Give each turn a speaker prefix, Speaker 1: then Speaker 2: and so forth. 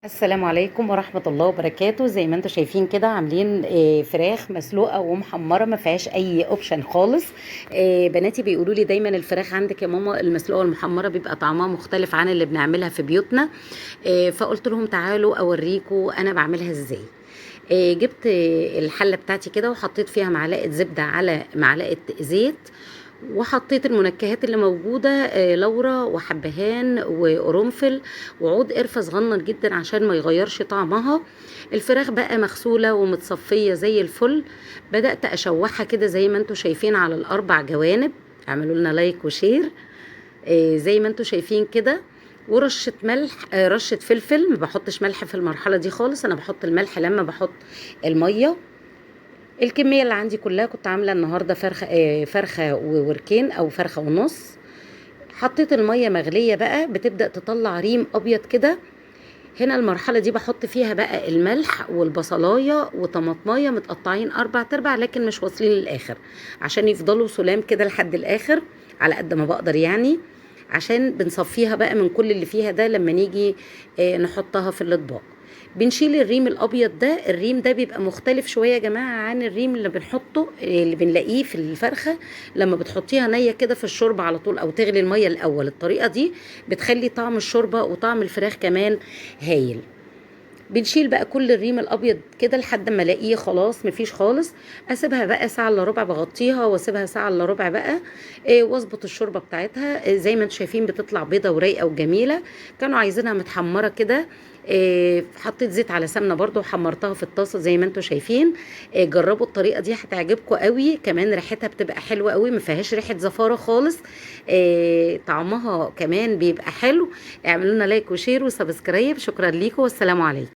Speaker 1: السلام عليكم ورحمة الله وبركاته. زي ما انتم شايفين كده عاملين فراخ مسلوقة ومحمرة، ما فيهاش اي اوبشن خالص. بناتي بيقولوا لي دايما الفراخ عندك يا ماما المسلوقة والمحمرة بيبقى طعمها مختلف عن اللي بنعملها في بيوتنا. فقلت لهم تعالوا اوريكم انا بعملها ازاي. جبت الحلة بتاعتي كده وحطيت فيها معلقة زبدة على معلقة زيت، وحطيت المنكهات اللي موجودة، لورا وحبهان وقرنفل وعود قرفة صغنن جدا عشان ما يغيرش طعمها. الفراخ بقى مغسولة ومتصفية زي الفل. بدأت أشوحها كده زي ما انتوا شايفين على الأربع جوانب. اعملوا لنا لايك وشير. زي ما انتوا شايفين كده. ورشة ملح، رشة فلفل. ما بحطش ملح في المرحلة دي خالص، أنا بحط الملح لما بحط المية. الكمية اللي عندي كلها كنت عاملة النهاردة فرخة ووركين أو فرخة ونص. حطيت المية مغلية بقى بتبدأ تطلع ريم أبيض كده. هنا المرحلة دي بحط فيها بقى الملح والبصلاية وطماطماية متقطعين 4/4 لكن مش واصلين للآخر، عشان يفضلوا سلام كده لحد الآخر على قد ما بقدر يعني. عشان بنصفيها بقى من كل اللي فيها ده لما نيجي نحطها في الأطباق. بنشيل الريم الابيض ده. الريم ده بيبقى مختلف شويه يا جماعه عن الريم اللي بنحطه اللي بنلاقيه في الفرخه لما بتحطيها نيه كده في الشوربه على طول او تغلي الميه الاول. الطريقه دي بتخلي طعم الشوربه وطعم الفراخ كمان هايل. بنشيل بقى كل الريم الابيض كده لحد ما الاقيه خلاص مفيش خالص. اسيبها بقى ساعه الا ربع، بغطيها واسيبها ساعه الا ربع بقى. واظبط الشوربه بتاعتها. زي ما انتم شايفين بتطلع بيضه ورايقه وجميله. كانوا عايزينها متحمره كده. حطيت زيت على سمنه برضو وحمرتها في الطاسه زي ما انتم شايفين. جربوا الطريقه دي هتعجبكم قوي، كمان ريحتها بتبقى حلوه قوي، ما فيهاش ريحه زفاره خالص. طعمها كمان بيبقى حلو. اعملوا لنا لايك وشير وسبسكرايب. شكرا ليكم والسلام عليكم.